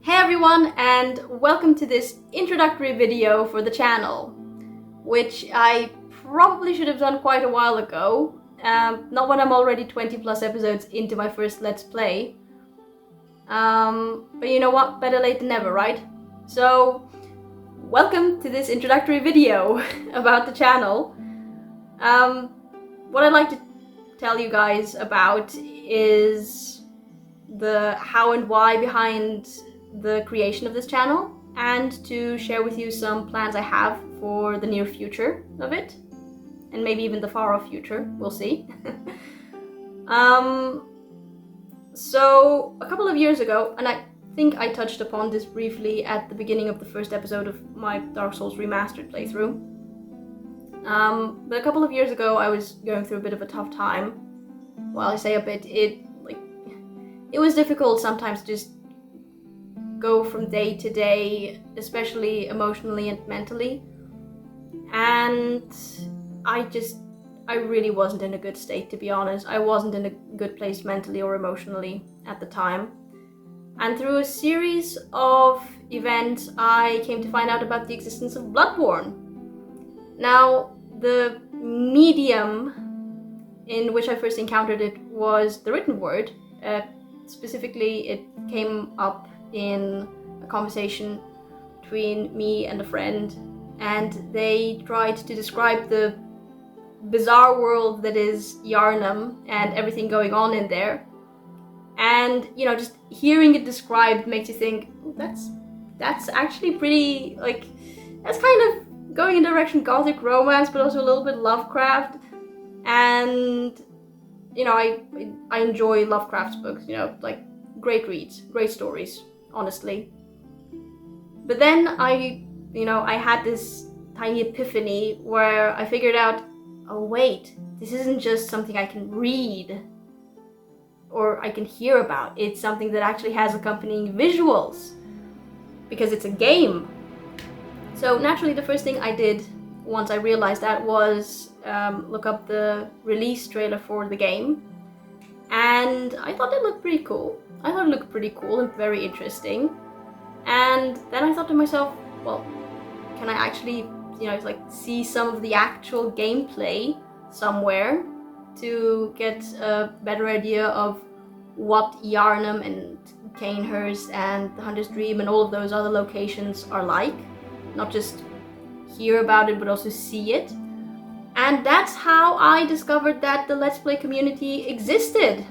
Hey everyone, and welcome to this introductory video for the channel, which I probably should have done quite a while ago, not when I'm already 20 plus episodes into my first Let's Play. But you know what, better late than never, right? So, welcome to this introductory video about the channel. What I'd like to tell you guys about is the how and why behind the creation of this channel, and to share with you some plans I have for the near future of it, and maybe even the far off future, we'll see. So a couple of years ago, and I think I touched upon this briefly at the beginning of the first episode of my Dark Souls Remastered playthrough, but a couple of years ago I was going through a bit of a tough time. Well, I say a bit, it was difficult sometimes to just go from day to day, especially emotionally and mentally, and I really wasn't in a good state, to be honest. I wasn't in a good place mentally or emotionally at the time, and through a series of events I came to find out about the existence of Bloodborne. Now, the medium in which I first encountered it was the written word. Specifically, it came up in a conversation between me and a friend, and they tried to describe the bizarre world that is Yharnam and everything going on in there. And, you know, just hearing it described makes you think, oh, that's actually pretty, that's kind of going in the direction gothic romance, but also a little bit Lovecraft. And, you know, I enjoy Lovecraft's books, you know, great reads, great stories, honestly. But then I had this tiny epiphany where I figured out, oh wait, this isn't just something I can read or I can hear about. It's something that actually has accompanying visuals, because it's a game. So naturally, the first thing I did once I realized that was look up the release trailer for the game, and I thought it looked pretty cool. I thought it looked pretty cool and very interesting. And then I thought to myself, well, can I actually, see some of the actual gameplay somewhere to get a better idea of what Yharnam and Cainhurst and the Hunter's Dream and all of those other locations are like. Not just hear about it, but also see it. And that's how I discovered that the Let's Play community existed,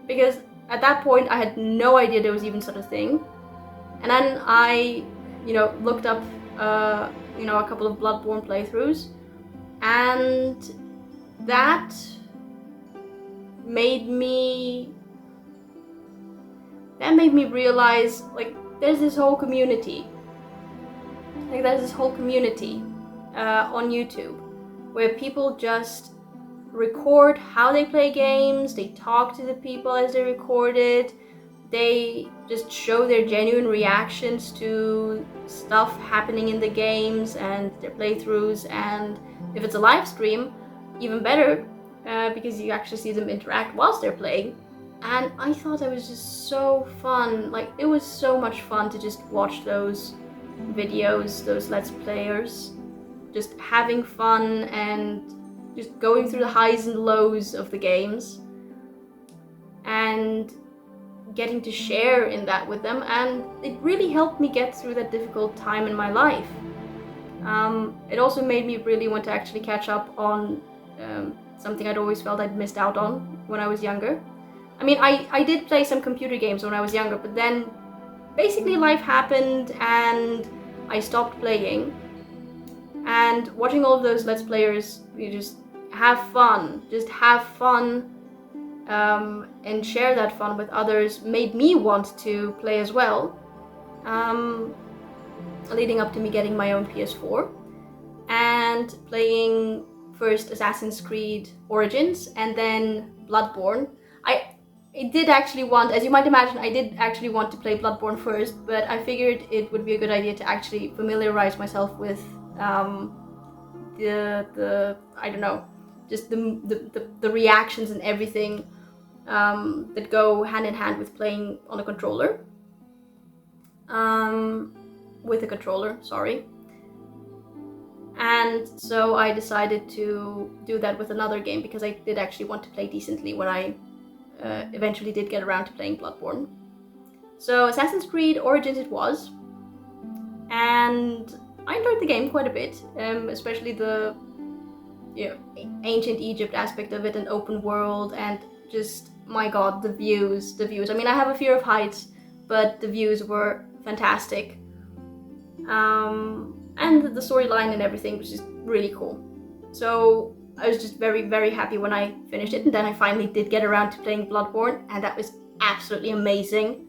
because at that point I had no idea there was even such a thing. And then I, looked up, a couple of Bloodborne playthroughs, and that made me realize, there's this whole community. There's this whole community on YouTube where people just record how they play games, they talk to the people as they record it, they just show their genuine reactions to stuff happening in the games and their playthroughs, and if it's a live stream, even better, because you actually see them interact whilst they're playing. And I thought that was just so fun. It was so much fun to just watch those videos, those Let's Players, just having fun and just going through the highs and lows of the games and getting to share in that with them. And it really helped me get through that difficult time in my life. It also made me really want to actually catch up on something I'd always felt I'd missed out on when I was younger. I mean, I did play some computer games when I was younger, but then basically life happened and I stopped playing. And watching all of those Let's Players, you just have fun, and share that fun with others, made me want to play as well, leading up to me getting my own PS4 and playing first Assassin's Creed Origins and then Bloodborne. I did actually want, as you might imagine, I did actually want to play Bloodborne first, but I figured it would be a good idea to actually familiarize myself with the reactions and everything that go hand in hand with playing on a controller. with a controller, sorry. And so I decided to do that with another game because I did actually want to play decently when I eventually did get around to playing Bloodborne. So Assassin's Creed Origins it was, and I enjoyed the game quite a bit, especially the ancient Egypt aspect of it, an open world, and just, my god, the views. I mean, I have a fear of heights, but the views were fantastic. And the storyline and everything was just really cool. So I was just very, very happy when I finished it, and then I finally did get around to playing Bloodborne, and that was absolutely amazing.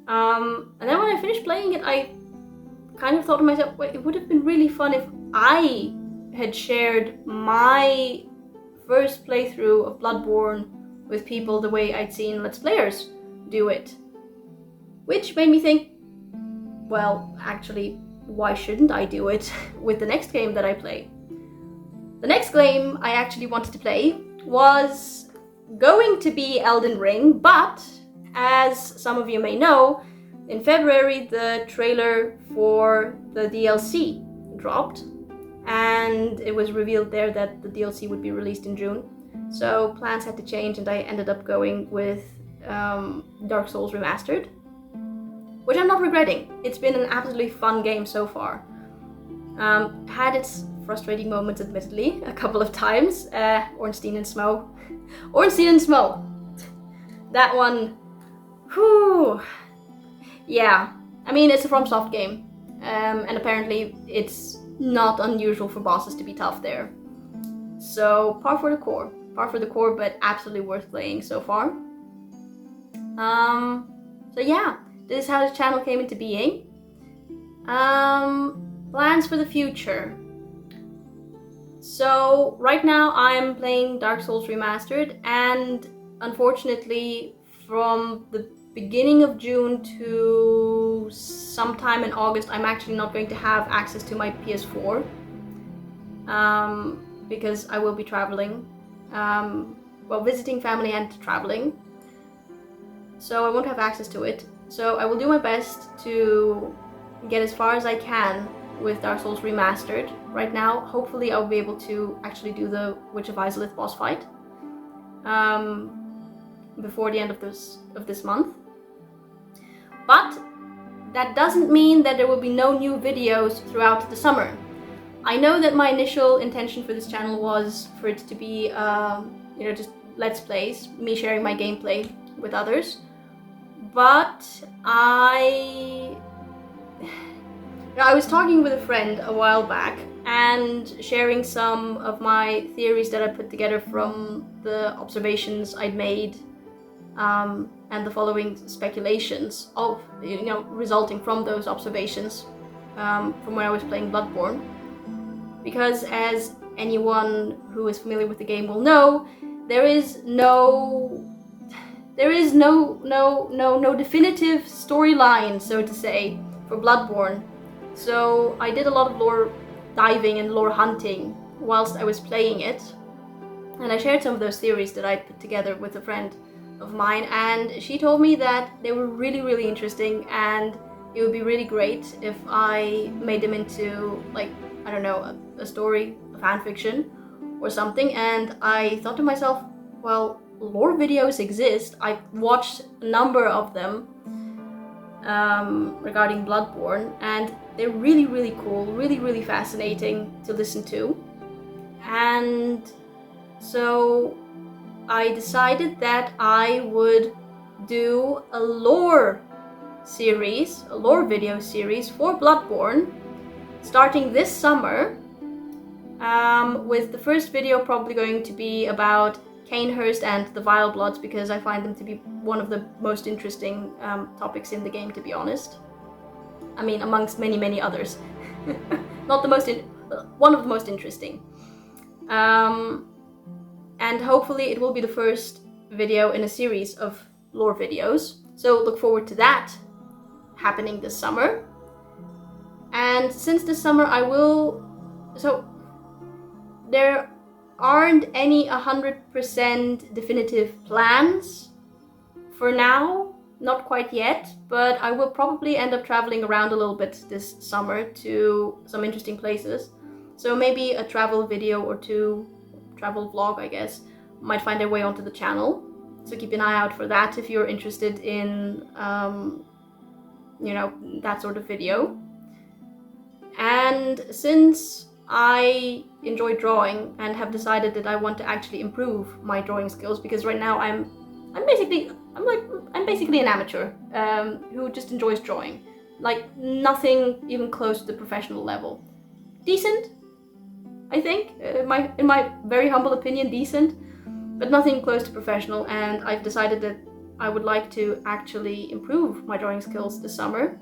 And then when I finished playing it, I kind of thought to myself, wait, it would have been really fun if I had shared my first playthrough of Bloodborne with people the way I'd seen Let's Players do it. Which made me think, well, actually, why shouldn't I do it with the next game that I play? The next game I actually wanted to play was going to be Elden Ring, but as some of you may know, in February the trailer for the DLC dropped, and it was revealed there that the DLC would be released in June. So plans had to change, and I ended up going with Dark Souls Remastered, which I'm not regretting. It's been an absolutely fun game so far. Had its frustrating moments, admittedly, a couple of times. Ornstein and Smo. That one, whew. Yeah, I mean, it's a FromSoft game, and apparently it's not unusual for bosses to be tough there. So par for the core, but absolutely worth playing so far. So yeah, this is how this channel came into being. Plans for the future. So right now I'm playing Dark Souls Remastered, and unfortunately from the beginning of June to sometime in August I'm actually not going to have access to my PS4 because I will be traveling, visiting family and traveling, so I won't have access to it. So I will do my best to get as far as I can with Dark Souls Remastered. Right now, hopefully I'll be able to actually do the Witch of Izalith boss fight before the end of this month. But that doesn't mean that there will be no new videos throughout the summer. I know that my initial intention for this channel was for it to be, just Let's Plays, me sharing my gameplay with others. But I was talking with a friend a while back and sharing some of my theories that I put together from the observations I'd made and the following speculations of, resulting from those observations from when I was playing Bloodborne. Because as anyone who is familiar with the game will know, there is no definitive storyline, so to say, for Bloodborne. So I did a lot of lore diving and lore hunting whilst I was playing it, and I shared some of those theories that I put together with a friend of mine, and she told me that they were really, really interesting, and it would be really great if I made them into, like, I don't know, a story, a fan fiction or something. And I thought to myself, well, lore videos exist. I've watched a number of them regarding Bloodborne, and they're really, really cool, really, really fascinating to listen to. And so I decided that I would do a lore video series for Bloodborne starting this summer, with the first video probably going to be about Cainhurst and the Vile Bloods, because I find them to be one of the most interesting topics in the game, to be honest. I mean, amongst many, many others. Not the most, one of the most interesting. And hopefully it will be the first video in a series of lore videos. So look forward to that happening this summer. And since this summer there aren't any 100% definitive plans for now, not quite yet, but I will probably end up traveling around a little bit this summer to some interesting places. So maybe a travel video or two, travel vlog, I guess, might find their way onto the channel. So keep an eye out for that if you're interested in, you know, that sort of video. And since I enjoy drawing and have decided that I want to actually improve my drawing skills, because right now I'm basically an amateur who just enjoys drawing, like nothing even close to the professional level. Decent, I think, in my very humble opinion, decent, but nothing close to professional. And I've decided that I would like to actually improve my drawing skills this summer.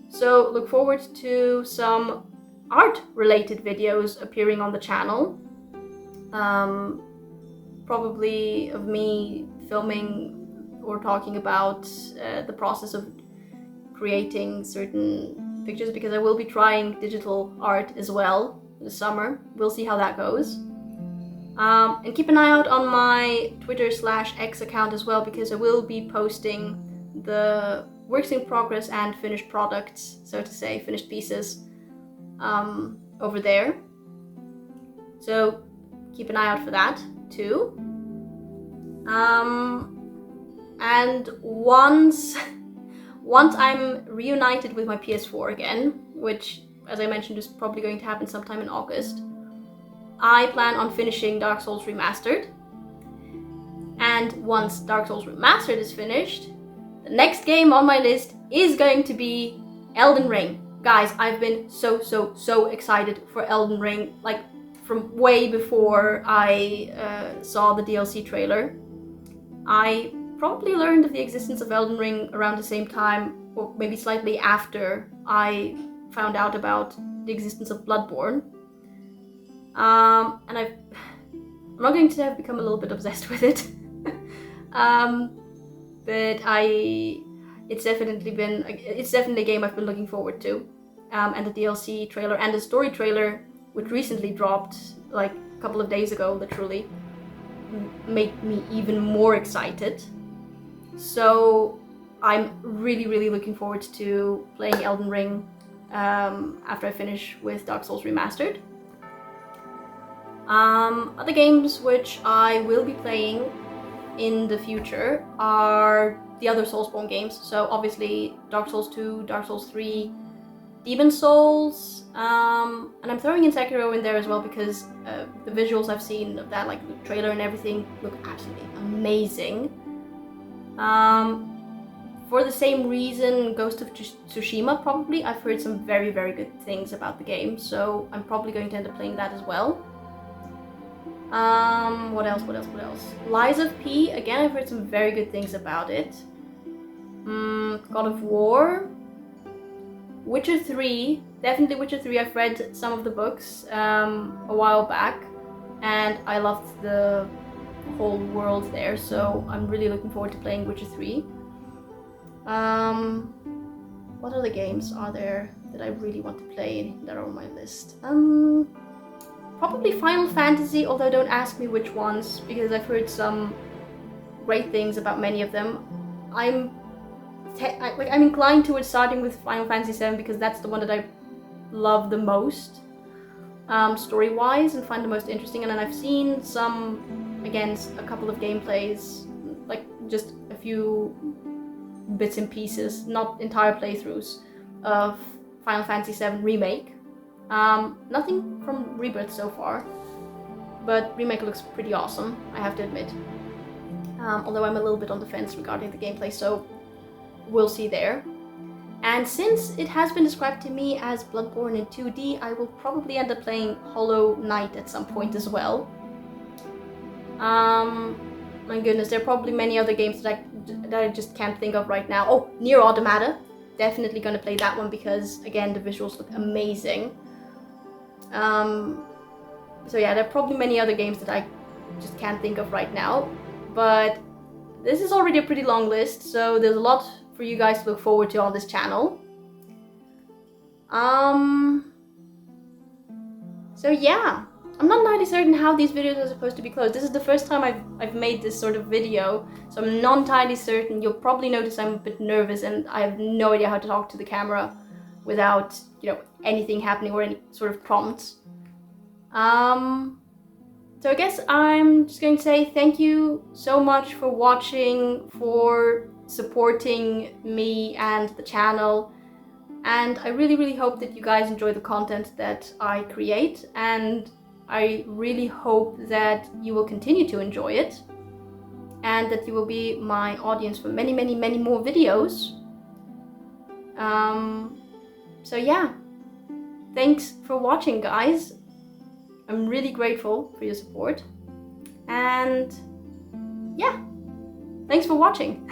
So look forward to some art-related videos appearing on the channel. Probably of me filming or talking about the process of creating certain pictures, because I will be trying digital art as well this summer. We'll see how that goes. And keep an eye out on my Twitter/X account as well, because I will be posting the works in progress and finished products, so to say, finished pieces, over there. So keep an eye out for that too. And once I'm reunited with my PS4 again, which, as I mentioned, is probably going to happen sometime in August, I plan on finishing Dark Souls Remastered. And once Dark Souls Remastered is finished, the next game on my list is going to be Elden Ring. Guys, I've been so excited for Elden Ring, like from way before I saw the DLC trailer. I probably learned of the existence of Elden Ring around the same time, or maybe slightly after I found out about the existence of Bloodborne. And I'm not going to have become a little bit obsessed with it. But it's definitely a game I've been looking forward to. And the DLC trailer and the story trailer, which recently dropped like a couple of days ago, literally, made me even more excited. So I'm really looking forward to playing Elden Ring after I finish with Dark Souls Remastered. Other games which I will be playing in the future are the other Soulsborne games. So obviously Dark Souls 2, Dark Souls 3, Demon Souls, and I'm throwing in Sekiro in there as well, because the visuals I've seen of that, like the trailer and everything, look absolutely amazing. For the same reason, Ghost of Tsushima, probably. I've heard some very good things about the game, so I'm probably going to end up playing that as well. What else? Lies of P, again, I've heard some very good things about it. God of War. Witcher 3, definitely Witcher 3. I've read some of the books a while back, and I loved the whole world there, so I'm really looking forward to playing Witcher 3. What other games are there that I really want to play that are on my list? Probably Final Fantasy, although don't ask me which ones, because I've heard some great things about many of them. I'm inclined towards starting with Final Fantasy 7 because that's the one that I love the most, story-wise, and find the most interesting. And then I've seen a couple of gameplays, like just a few bits and pieces, not entire playthroughs, of Final Fantasy 7 Remake. Nothing from Rebirth so far, but Remake looks pretty awesome, I have to admit. Although I'm a little bit on the fence regarding the gameplay, so we'll see there. And since it has been described to me as Bloodborne in 2D, I will probably end up playing Hollow Knight at some point as well. My goodness, there are probably many other games that I just can't think of right now. Oh, Nier Automata. Definitely gonna play that one because, again, the visuals look amazing. So yeah, there are probably many other games that I just can't think of right now. But this is already a pretty long list, so there's a lot for you guys to look forward to on this channel. So yeah, I'm not entirely certain how these videos are supposed to be closed. This is the first time I've made this sort of video, so I'm not entirely certain. You'll probably notice I'm a bit nervous and I have no idea how to talk to the camera without, you know, anything happening or any sort of prompts. So I guess I'm just going to say thank you so much for watching, for supporting me and the channel. And I really hope that you guys enjoy the content that I create, and I really hope that you will continue to enjoy it and that you will be my audience for many more videos. So yeah, thanks for watching, guys. I'm really grateful for your support, and yeah, thanks for watching.